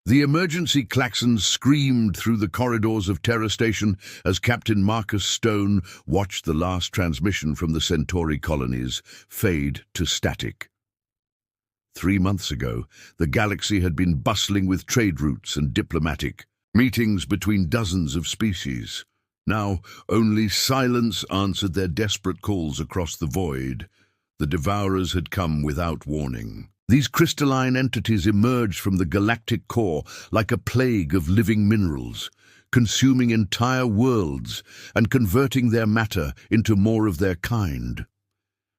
The emergency klaxons screamed through the corridors of Terra Station as Captain Marcus Stone watched the last transmission from the Centauri colonies fade to static. 3 months ago, the galaxy had been bustling with trade routes and diplomatic meetings between dozens of species. Now, only silence answered their desperate calls across the void. The Devourers had come without warning. These crystalline entities emerged from the galactic core like a plague of living minerals, consuming entire worlds and converting their matter into more of their kind.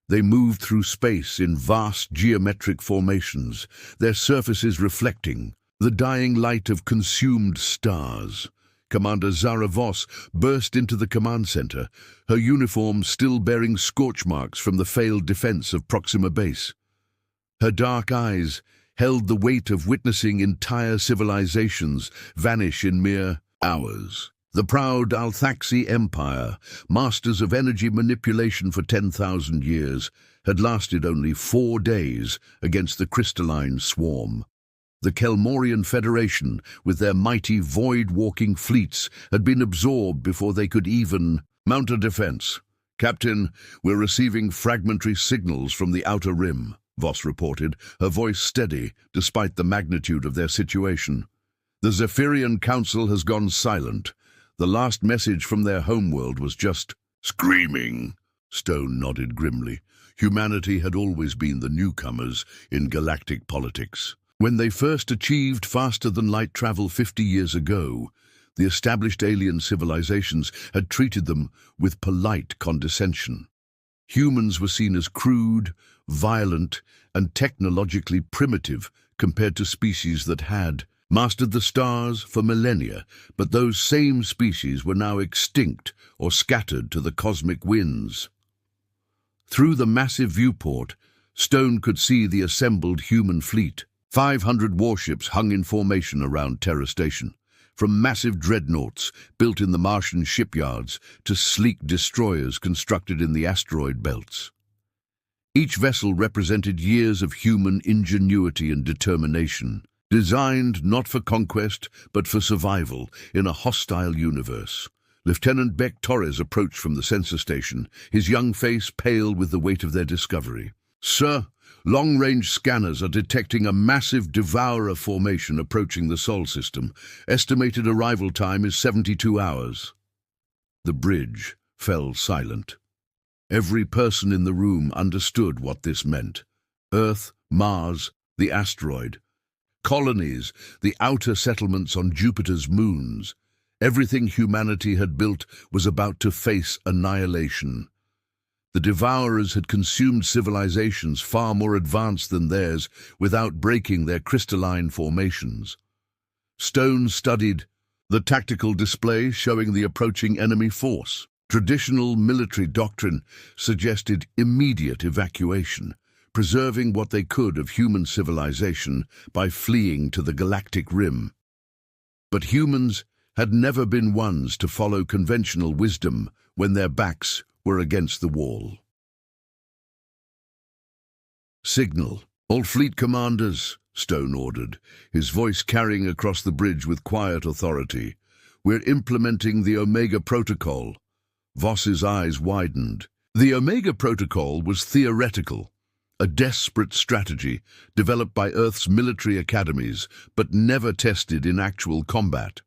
They moved through space in vast geometric formations, their surfaces reflecting the dying light of consumed stars. Commander Zara Voss burst into the command center, her uniform still bearing scorch marks from the failed defense of Proxima Base. Her dark eyes held the weight of witnessing entire civilizations vanish in mere hours. The proud Althaxi Empire, masters of energy manipulation for 10,000 years, had lasted only 4 days against the crystalline swarm. The Kelmorian Federation, with their mighty void-walking fleets, had been absorbed before they could even mount a defense. "Captain, we're receiving fragmentary signals from the outer rim," Voss reported, her voice steady despite the magnitude of their situation. "The Zephyrian Council has gone silent. The last message from their homeworld was just screaming." Stone nodded grimly. Humanity had always been the newcomers in galactic politics. When they first achieved faster-than-light travel 50 years ago, the established alien civilizations had treated them with polite condescension. Humans were seen as crude, violent, and technologically primitive compared to species that had mastered the stars for millennia, but those same species were now extinct or scattered to the cosmic winds. Through the massive viewport, Stone could see the assembled human fleet. 500 warships hung in formation around Terra Station, from massive dreadnoughts built in the Martian shipyards to sleek destroyers constructed in the asteroid belts. Each vessel represented years of human ingenuity and determination, designed not for conquest but for survival in a hostile universe. Lieutenant Beck Torres approached from the sensor station, his young face pale with the weight of their discovery. "Sir, long-range scanners are detecting a massive devourer formation approaching the Sol system. Estimated arrival time is 72 hours. The bridge fell silent. Every person in the room understood what this meant. Earth, Mars, the asteroid. Colonies, the outer settlements on Jupiter's moons. Everything humanity had built was about to face annihilation. The Devourers had consumed civilizations far more advanced than theirs without breaking their crystalline formations. Stone studied the tactical display showing the approaching enemy force. Traditional military doctrine suggested immediate evacuation, preserving what they could of human civilization by fleeing to the galactic rim. But humans had never been ones to follow conventional wisdom when their backs were against the wall. "Signal. All fleet commanders," Stone ordered, his voice carrying across the bridge with quiet authority. "We're implementing the Omega Protocol." Voss's eyes widened. The Omega Protocol was theoretical, a desperate strategy developed by Earth's military academies, but never tested in actual combat.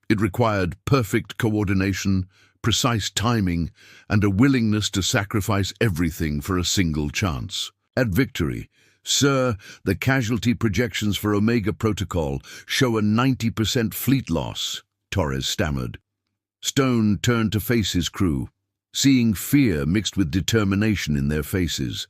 It required perfect coordination, precise timing, and a willingness to sacrifice everything for a single chance at victory. "Sir, the casualty projections for Omega Protocol show a 90% fleet loss," Torres stammered. Stone turned to face his crew, seeing fear mixed with determination in their faces.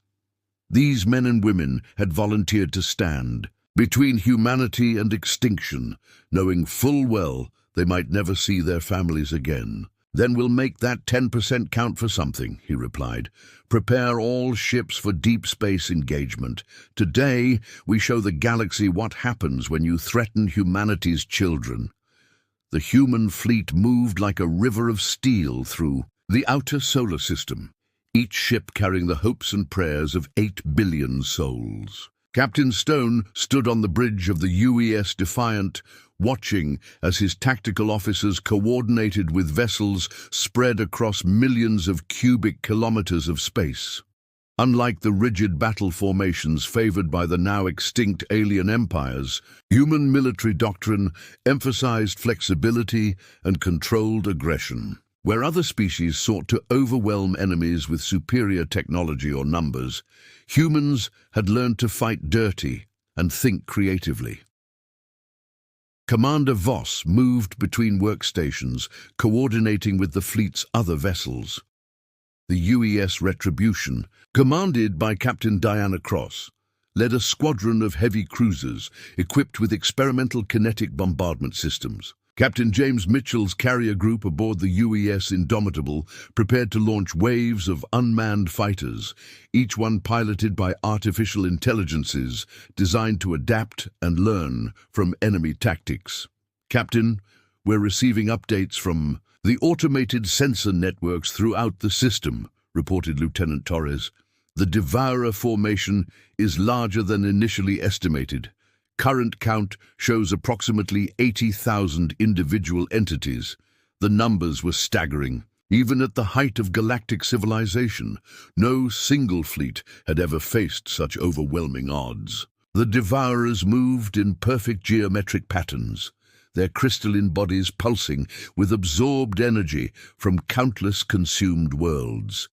These men and women had volunteered to stand between humanity and extinction, knowing full well they might never see their families again. "Then we'll make that 10% count for something," he replied. "Prepare all ships for deep space engagement. Today, we show the galaxy what happens when you threaten humanity's children." The human fleet moved like a river of steel through the outer solar system, each ship carrying the hopes and prayers of 8 billion souls. Captain Stone stood on the bridge of the UES Defiant, watching as his tactical officers coordinated with vessels spread across millions of cubic kilometers of space. Unlike the rigid battle formations favored by the now extinct alien empires, human military doctrine emphasized flexibility and controlled aggression. Where other species sought to overwhelm enemies with superior technology or numbers, humans had learned to fight dirty and think creatively. Commander Voss moved between workstations, coordinating with the fleet's other vessels. The UES Retribution, commanded by Captain Diana Cross, led a squadron of heavy cruisers equipped with experimental kinetic bombardment systems. Captain James Mitchell's carrier group aboard the UES Indomitable prepared to launch waves of unmanned fighters, each one piloted by artificial intelligences designed to adapt and learn from enemy tactics. Captain, we're receiving updates from the automated sensor networks throughout the system, reported Lieutenant Torres. The Devourer formation is larger than initially estimated. Current count shows approximately 80,000 individual entities. The numbers were staggering. Even at the height of galactic civilization, no single fleet had ever faced such overwhelming odds. The Devourers moved in perfect geometric patterns, their crystalline bodies pulsing with absorbed energy from countless consumed worlds.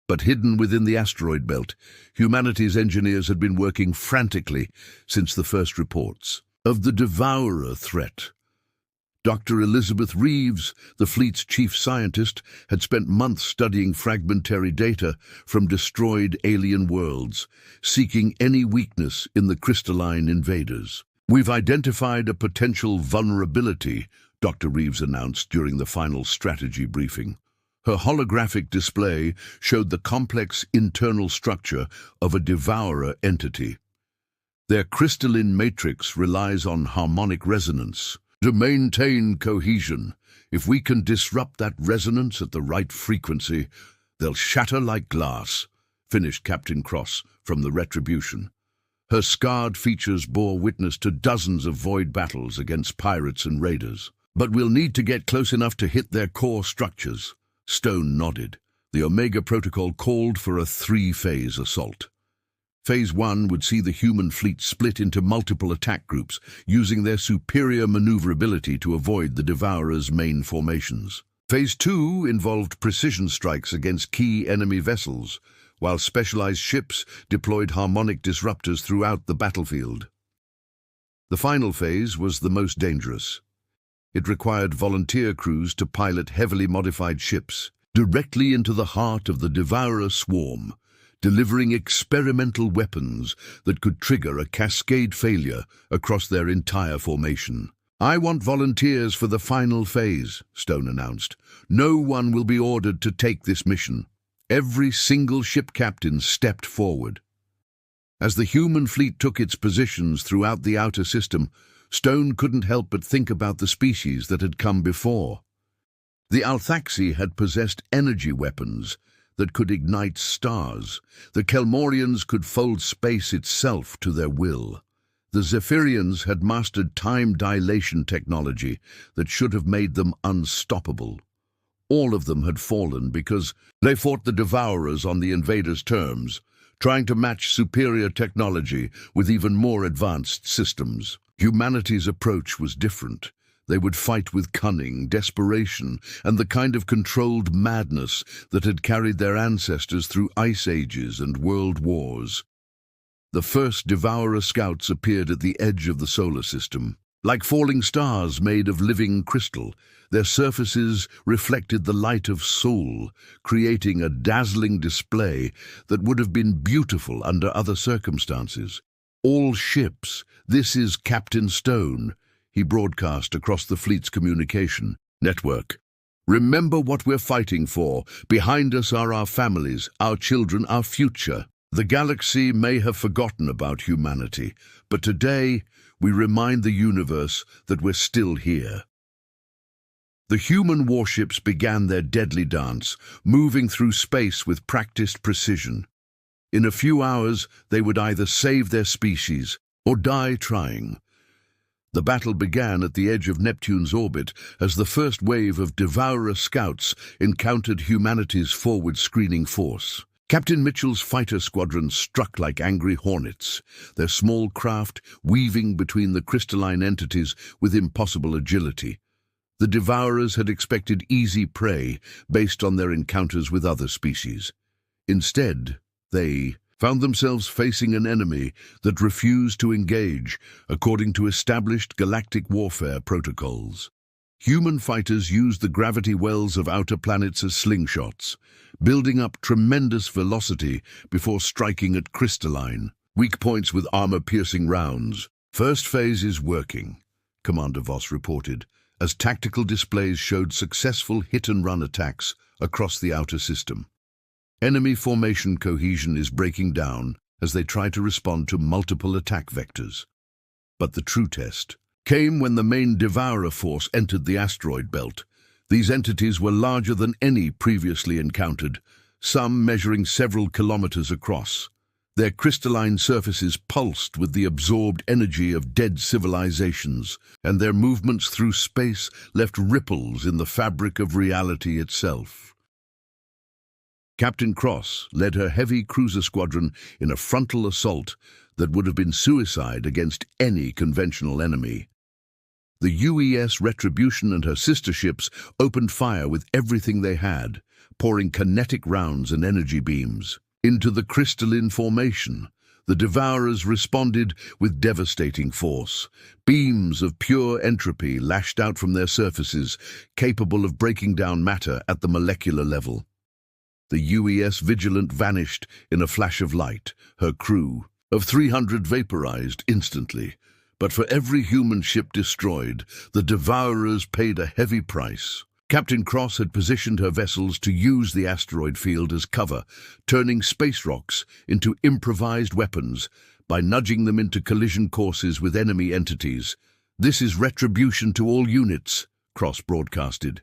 But hidden within the asteroid belt, humanity's engineers had been working frantically since the first reports of the Devourer threat. Dr. Elizabeth Reeves, the fleet's chief scientist, had spent months studying fragmentary data from destroyed alien worlds, seeking any weakness in the crystalline invaders. "We've identified a potential vulnerability," Dr. Reeves announced during the final strategy briefing. Her holographic display showed the complex internal structure of a Devourer entity. Their crystalline matrix relies on harmonic resonance to maintain cohesion. If we can disrupt that resonance at the right frequency, they'll shatter like glass, finished Captain Cross from the Retribution. Her scarred features bore witness to dozens of void battles against pirates and raiders. But we'll need to get close enough to hit their core structures. Stone nodded. The Omega Protocol called for a three-phase assault. Phase 1 would see the human fleet split into multiple attack groups, using their superior maneuverability to avoid the Devourer's main formations. Phase 2 involved precision strikes against key enemy vessels, while specialized ships deployed harmonic disruptors throughout the battlefield. The final phase was the most dangerous. It required volunteer crews to pilot heavily modified ships directly into the heart of the Devourer swarm, delivering experimental weapons that could trigger a cascade failure across their entire formation. "I want volunteers for the final phase," Stone announced. "No one will be ordered to take this mission." Every single ship captain stepped forward. As the human fleet took its positions throughout the outer system, Stone couldn't help but think about the species that had come before. The Althaxi had possessed energy weapons that could ignite stars. The Kelmorians could fold space itself to their will. The Zephyrians had mastered time dilation technology that should have made them unstoppable. All of them had fallen because they fought the Devourers on the invaders' terms, trying to match superior technology with even more advanced systems. Humanity's approach was different. They would fight with cunning, desperation, and the kind of controlled madness that had carried their ancestors through ice ages and world wars. The first Devourer scouts appeared at the edge of the solar system. Like falling stars made of living crystal, their surfaces reflected the light of Sol, creating a dazzling display that would have been beautiful under other circumstances. "All ships, this is Captain Stone," he broadcast across the fleet's communication network. "Remember what we're fighting for. Behind us are our families, our children, our future. The galaxy may have forgotten about humanity, but today we remind the universe that we're still here." The human warships began their deadly dance, moving through space with practiced precision. In a few hours, they would either save their species or die trying. The battle began at the edge of Neptune's orbit as the first wave of Devourer scouts encountered humanity's forward screening force. Captain Mitchell's fighter squadron struck like angry hornets, their small craft weaving between the crystalline entities with impossible agility. The Devourers had expected easy prey based on their encounters with other species. Instead, they found themselves facing an enemy that refused to engage according to established galactic warfare protocols. Human fighters used the gravity wells of outer planets as slingshots, building up tremendous velocity before striking at crystalline weak points with armor-piercing rounds. "First phase is working," Commander Voss reported, as tactical displays showed successful hit-and-run attacks across the outer system. Enemy formation cohesion is breaking down as they try to respond to multiple attack vectors. But the true test came when the main Devourer force entered the asteroid belt. These entities were larger than any previously encountered, some measuring several kilometers across. Their crystalline surfaces pulsed with the absorbed energy of dead civilizations, and their movements through space left ripples in the fabric of reality itself. Captain Cross led her heavy cruiser squadron in a frontal assault that would have been suicide against any conventional enemy. The UES Retribution and her sister ships opened fire with everything they had, pouring kinetic rounds and energy beams into the crystalline formation. The Devourers responded with devastating force. Beams of pure entropy lashed out from their surfaces, capable of breaking down matter at the molecular level. The UES Vigilant vanished in a flash of light, her crew of 300 vaporized instantly. But for every human ship destroyed, the Devourers paid a heavy price. Captain Cross had positioned her vessels to use the asteroid field as cover, turning space rocks into improvised weapons by nudging them into collision courses with enemy entities. "This is retribution to all units," Cross broadcasted.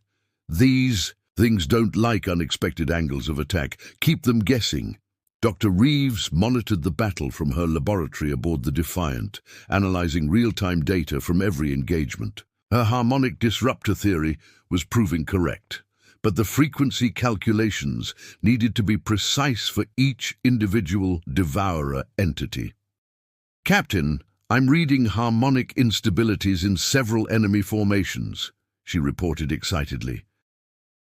"These things don't like unexpected angles of attack. Keep them guessing." Dr. Reeves monitored the battle from her laboratory aboard the Defiant, analyzing real-time data from every engagement. Her harmonic disruptor theory was proving correct, but the frequency calculations needed to be precise for each individual Devourer entity. "Captain, I'm reading harmonic instabilities in several enemy formations," she reported excitedly.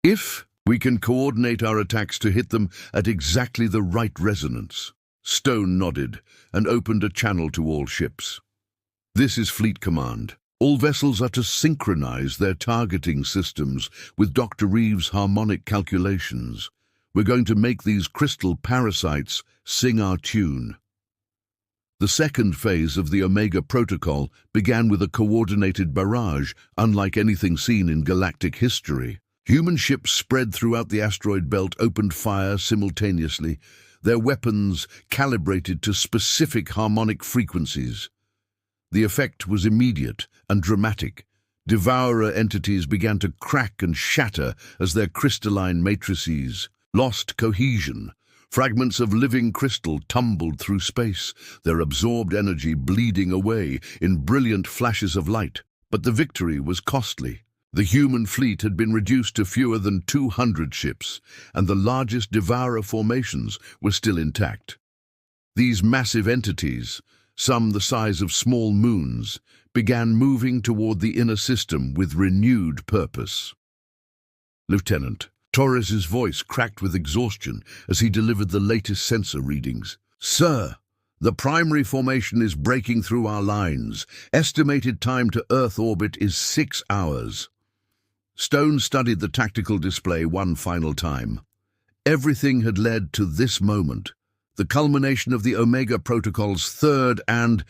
"If we can coordinate our attacks to hit them at exactly the right resonance." Stone nodded and opened a channel to all ships. "This is Fleet Command. All vessels are to synchronize their targeting systems with Dr. Reeves' harmonic calculations. We're going to make these crystal parasites sing our tune." The second phase of the Omega Protocol began with a coordinated barrage, unlike anything seen in galactic history. Human ships spread throughout the asteroid belt opened fire simultaneously, their weapons calibrated to specific harmonic frequencies. The effect was immediate and dramatic. Devourer entities began to crack and shatter as their crystalline matrices lost cohesion. Fragments of living crystal tumbled through space, their absorbed energy bleeding away in brilliant flashes of light. But the victory was costly. The human fleet had been reduced to fewer than 200 ships, and the largest Devourer formations were still intact. These massive entities, some the size of small moons, began moving toward the inner system with renewed purpose. "Lieutenant," Torres's voice cracked with exhaustion as he delivered the latest sensor readings. "Sir, the primary formation is breaking through our lines. Estimated time to Earth orbit is 6 hours. Stone studied the tactical display one final time. Everything had led to this moment, the culmination of the Omega Protocol's third and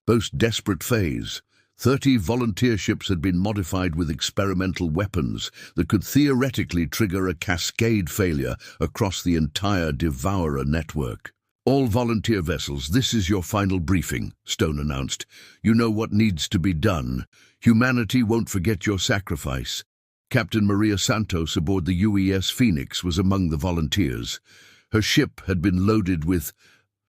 most desperate phase. 30 volunteer ships had been modified with experimental weapons that could theoretically trigger a cascade failure across the entire Devourer network. "All volunteer vessels, this is your final briefing," Stone announced. "You know what needs to be done. Humanity won't forget your sacrifice." Captain Maria Santos aboard the UES Phoenix was among the volunteers. Her ship had been loaded with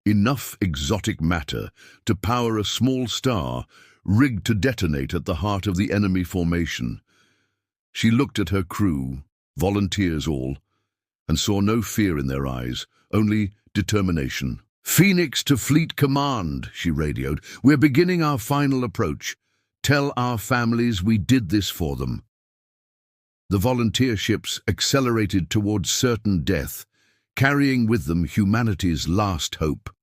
enough exotic matter to power a small star rigged to detonate at the heart of the enemy formation. She looked at her crew, volunteers all, and saw no fear in their eyes, only determination. "Phoenix to Fleet Command," she radioed. "We're beginning our final approach. Tell our families we did this for them." The volunteer ships accelerated towards certain death, carrying with them humanity's last hope.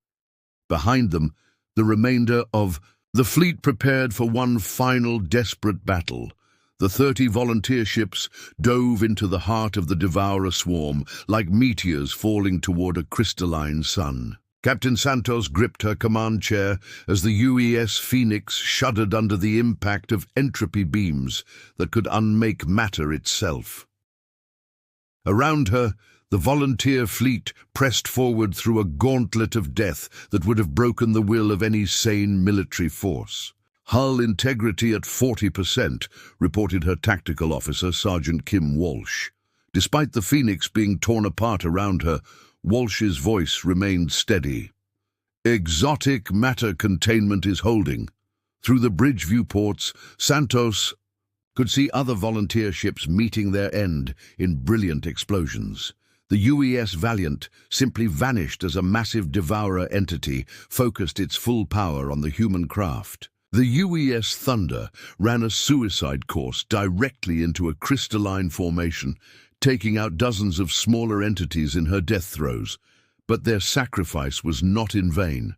Behind them, the remainder of the fleet prepared for one final desperate battle. The 30 volunteer ships dove into the heart of the Devourer swarm, like meteors falling toward a crystalline sun. Captain Santos gripped her command chair as the UES Phoenix shuddered under the impact of entropy beams that could unmake matter itself. Around her, the volunteer fleet pressed forward through a gauntlet of death that would have broken the will of any sane military force. "Hull integrity at 40%, reported her tactical officer, Sergeant Kim Walsh. Despite the Phoenix being torn apart around her, Walsh's voice remained steady. "Exotic matter containment is holding." Through the bridge viewports, Santos could see other volunteer ships meeting their end in brilliant explosions. The UES Valiant simply vanished as a massive devourer entity focused its full power on the human craft. The UES Thunder ran a suicide course directly into a crystalline formation, taking out dozens of smaller entities in her death throes. But their sacrifice was not in vain.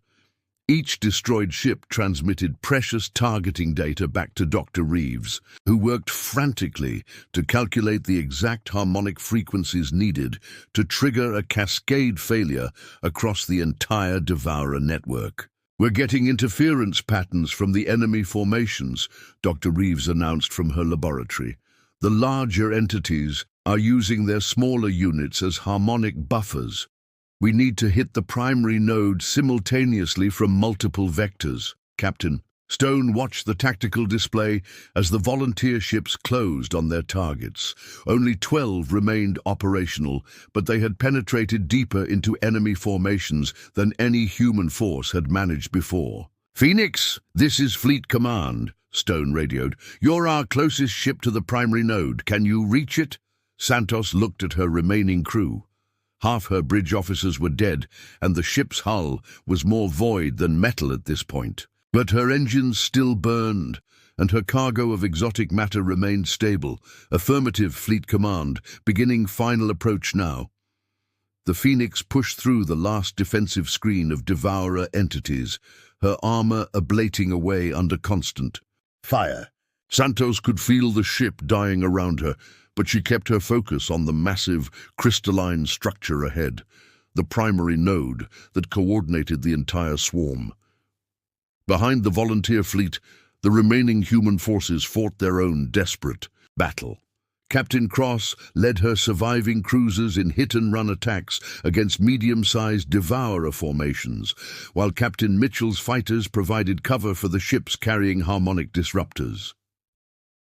Each destroyed ship transmitted precious targeting data back to Dr. Reeves, who worked frantically to calculate the exact harmonic frequencies needed to trigger a cascade failure across the entire Devourer network. "We're getting interference patterns from the enemy formations," Dr. Reeves announced from her laboratory. "The larger entities are using their smaller units as harmonic buffers. We need to hit the primary node simultaneously from multiple vectors." Captain Stone watched the tactical display as the volunteer ships closed on their targets. Only 12 remained operational, but they had penetrated deeper into enemy formations than any human force had managed before. "Phoenix, this is Fleet Command," Stone radioed. "You're our closest ship to the primary node. Can you reach it?" Santos looked at her remaining crew. Half her bridge officers were dead, and the ship's hull was more void than metal at this point. But her engines still burned, and her cargo of exotic matter remained stable. "Affirmative, Fleet Command. Beginning final approach now." The Phoenix pushed through the last defensive screen of Devourer entities, her armor ablating away under constant fire. Santos could feel the ship dying around her, but she kept her focus on the massive, crystalline structure ahead, the primary node that coordinated the entire swarm. Behind the volunteer fleet, the remaining human forces fought their own desperate battle. Captain Cross led her surviving cruisers in hit-and-run attacks against medium-sized Devourer formations, while Captain Mitchell's fighters provided cover for the ships carrying harmonic disruptors.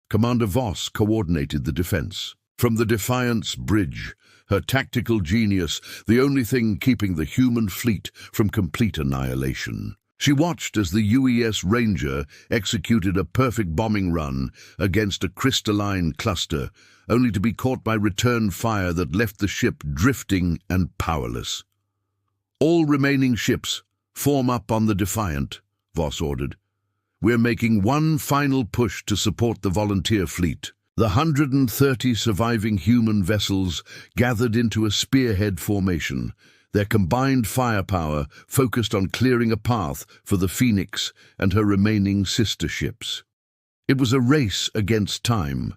Commander Voss coordinated the defense. From the Defiance bridge, her tactical genius, the only thing keeping the human fleet from complete annihilation. She watched as the UES Ranger executed a perfect bombing run against a crystalline cluster, only to be caught by return fire that left the ship drifting and powerless. "All remaining ships, form up on the Defiant," Voss ordered. "We're making one final push to support the volunteer fleet." The 130 surviving human vessels gathered into a spearhead formation, their combined firepower focused on clearing a path for the Phoenix and her remaining sister ships. It was a race against time.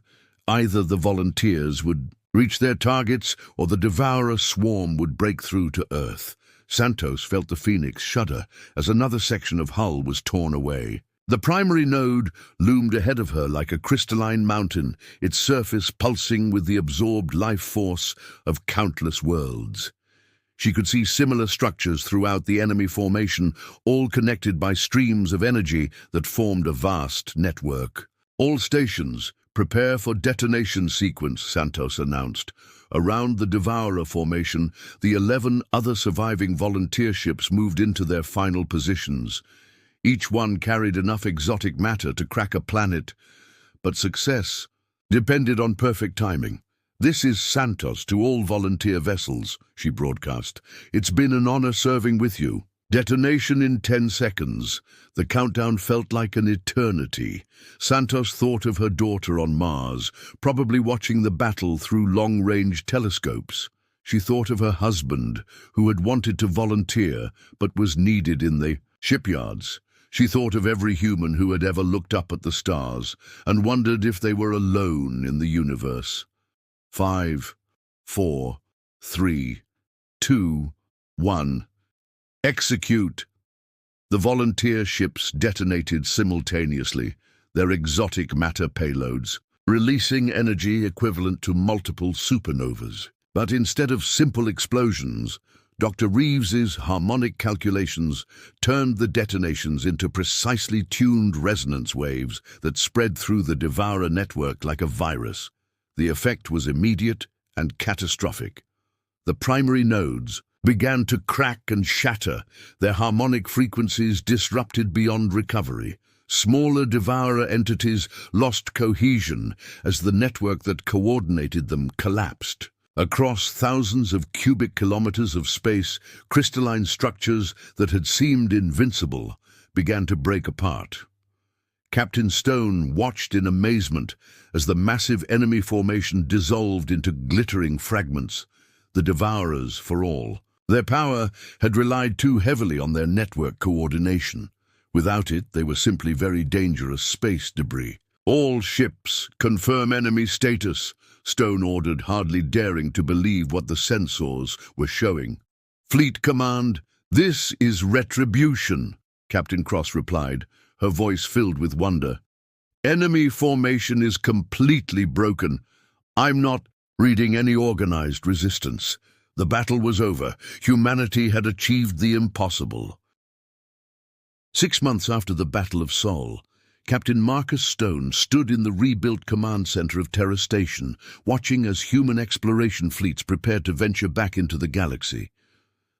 Either the volunteers would reach their targets or the Devourer swarm would break through to Earth. Santos felt the Phoenix shudder as another section of hull was torn away. The primary node loomed ahead of her like a crystalline mountain, its surface pulsing with the absorbed life force of countless worlds. She could see similar structures throughout the enemy formation, all connected by streams of energy that formed a vast network. All stations, "Prepare for detonation sequence," Santos announced. Around the Devourer formation, the 11 other surviving volunteer ships moved into their final positions. Each one carried enough exotic matter to crack a planet, but success depended on perfect timing. "This is Santos to all volunteer vessels," she broadcast. "It's been an honor serving with you. Detonation in 10 seconds. The countdown felt like an eternity. Santos thought of her daughter on Mars, probably watching the battle through long-range telescopes. She thought of her husband, who had wanted to volunteer, but was needed in the shipyards. She thought of every human who had ever looked up at the stars, and wondered if they were alone in the universe. 5, 4, 3, 2, 1. Execute! The volunteer ships detonated simultaneously, their exotic matter payloads, releasing energy equivalent to multiple supernovas. But instead of simple explosions, Dr. Reeves's harmonic calculations turned the detonations into precisely tuned resonance waves that spread through the Devourer network like a virus. The effect was immediate and catastrophic. The primary nodes began to crack and shatter, their harmonic frequencies disrupted beyond recovery. Smaller Devourer entities lost cohesion as the network that coordinated them collapsed. Across thousands of cubic kilometers of space, crystalline structures that had seemed invincible began to break apart. Captain Stone watched in amazement as the massive enemy formation dissolved into glittering fragments, the Devourers for all. Their power had relied too heavily on their network coordination. Without it, they were simply very dangerous space debris. "All ships, confirm enemy status," Stone ordered, hardly daring to believe what the sensors were showing. "Fleet Command, this is retribution," Captain Cross replied, her voice filled with wonder. "Enemy formation is completely broken. I'm not reading any organized resistance. The battle was over. Humanity had achieved the impossible." 6 months after the Battle of Sol, Captain Marcus Stone stood in the rebuilt command center of Terra Station, watching as human exploration fleets prepared to venture back into the galaxy.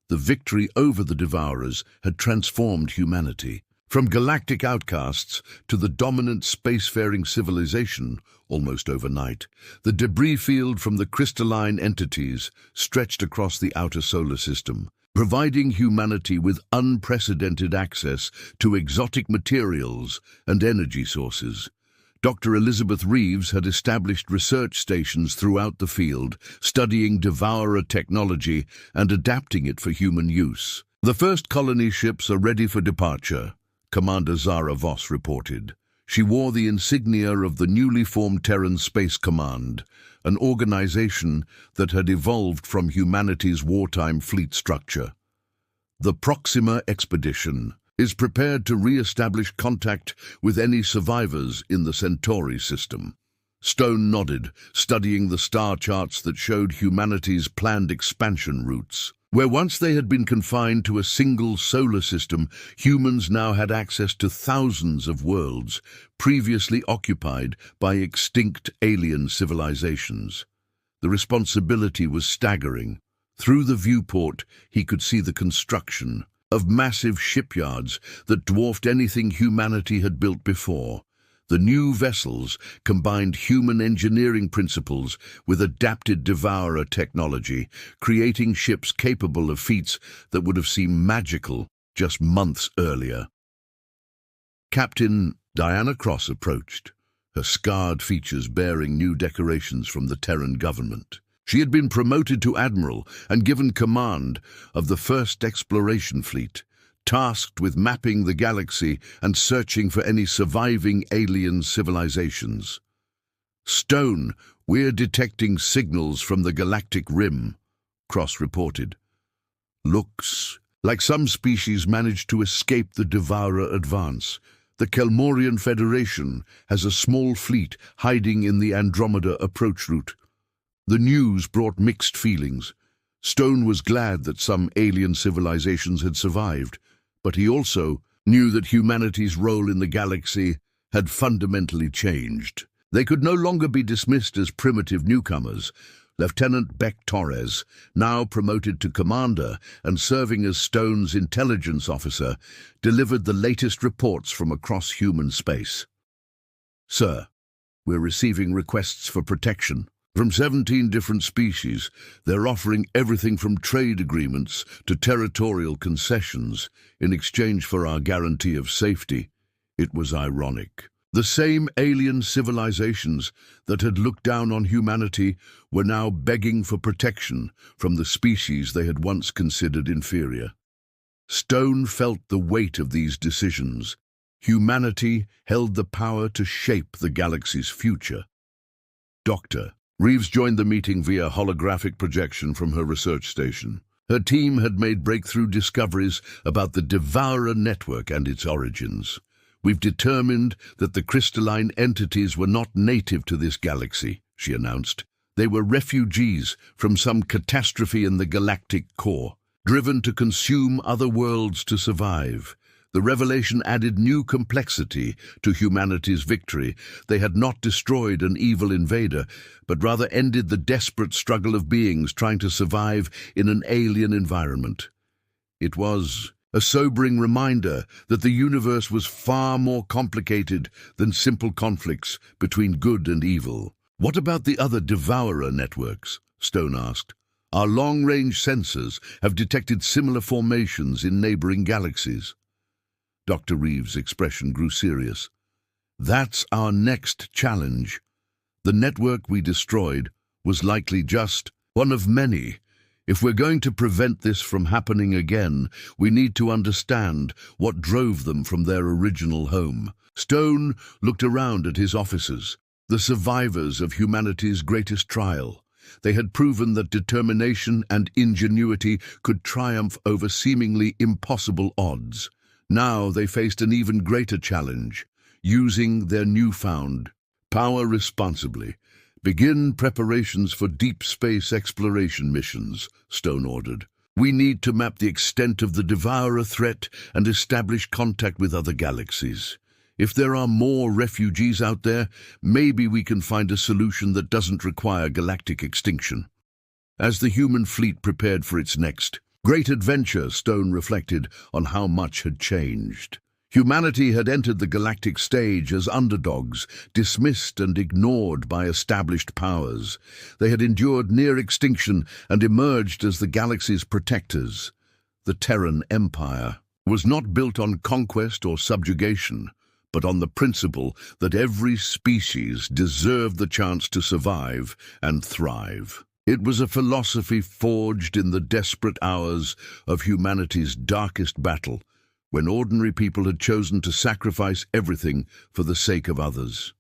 The victory over the Devourers had transformed humanity. From galactic outcasts to the dominant spacefaring civilization, almost overnight, the debris field from the crystalline entities stretched across the outer solar system, providing humanity with unprecedented access to exotic materials and energy sources. Dr. Elizabeth Reeves had established research stations throughout the field, studying Devourer technology and adapting it for human use. "The first colony ships are ready for departure," Commander Zara Voss reported. She wore the insignia of the newly formed Terran Space Command, an organization that had evolved from humanity's wartime fleet structure. "The Proxima expedition is prepared to re-establish contact with any survivors in the Centauri system." Stone nodded, studying the star charts that showed humanity's planned expansion routes. Where once they had been confined to a single solar system, humans now had access to thousands of worlds previously occupied by extinct alien civilizations. The responsibility was staggering. Through the viewport, he could see the construction of massive shipyards that dwarfed anything humanity had built before. The new vessels combined human engineering principles with adapted Devourer technology, creating ships capable of feats that would have seemed magical just months earlier. Captain Diana Cross approached, her scarred features bearing new decorations from the Terran government. She had been promoted to admiral and given command of the first exploration fleet, tasked with mapping the galaxy and searching for any surviving alien civilizations. "Stone, we're detecting signals from the galactic rim," Cross reported. "Looks like some species managed to escape the Devourer advance. The Kelmorian Federation has a small fleet hiding in the Andromeda approach route." The news brought mixed feelings. Stone was glad that some alien civilizations had survived, but he also knew that humanity's role in the galaxy had fundamentally changed. They could no longer be dismissed as primitive newcomers. Lieutenant Beck Torres, now promoted to commander and serving as Stone's intelligence officer, delivered the latest reports from across human space. "Sir, we're receiving requests for protection from 17 different species. They're offering everything from trade agreements to territorial concessions in exchange for our guarantee of safety." It was ironic. The same alien civilizations that had looked down on humanity were now begging for protection from the species they had once considered inferior. Stone felt the weight of these decisions. Humanity held the power to shape the galaxy's future. Dr. Reeves joined the meeting via holographic projection from her research station. Her team had made breakthrough discoveries about the Devourer network and its origins. "We've determined that the crystalline entities were not native to this galaxy," she announced. "They were refugees from some catastrophe in the galactic core, driven to consume other worlds to survive." The revelation added new complexity to humanity's victory. They had not destroyed an evil invader, but rather ended the desperate struggle of beings trying to survive in an alien environment. It was a sobering reminder that the universe was far more complicated than simple conflicts between good and evil. "What about the other Devourer networks?" Stone asked. "Our long-range sensors have detected similar formations in neighboring galaxies." Dr. Reeves' expression grew serious. "That's our next challenge. The network we destroyed was likely just one of many. If we're going to prevent this from happening again, we need to understand what drove them from their original home." Stone looked around at his officers, the survivors of humanity's greatest trial. They had proven that determination and ingenuity could triumph over seemingly impossible odds. Now they faced an even greater challenge: using their newfound power responsibly. "Begin preparations for deep space exploration missions," Stone ordered. "We need to map the extent of the Devourer threat and establish contact with other galaxies. If there are more refugees out there, maybe we can find a solution that doesn't require galactic extinction." As the human fleet prepared for its next great adventure, Stone reflected on how much had changed. Humanity had entered the galactic stage as underdogs, dismissed and ignored by established powers. They had endured near extinction and emerged as the galaxy's protectors. The Terran Empire was not built on conquest or subjugation, but on the principle that every species deserved the chance to survive and thrive. It was a philosophy forged in the desperate hours of humanity's darkest battle, when ordinary people had chosen to sacrifice everything for the sake of others.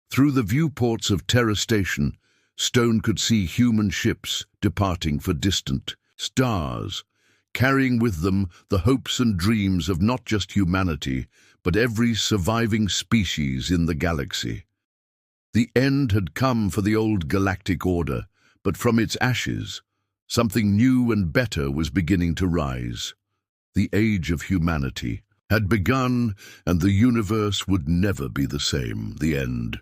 Through the viewports of Terra Station, Stone could see human ships departing for distant stars, carrying with them the hopes and dreams of not just humanity, but every surviving species in the galaxy. The end had come for the old galactic order, but from its ashes, something new and better was beginning to rise. The age of humanity had begun, and the universe would never be the same. The end.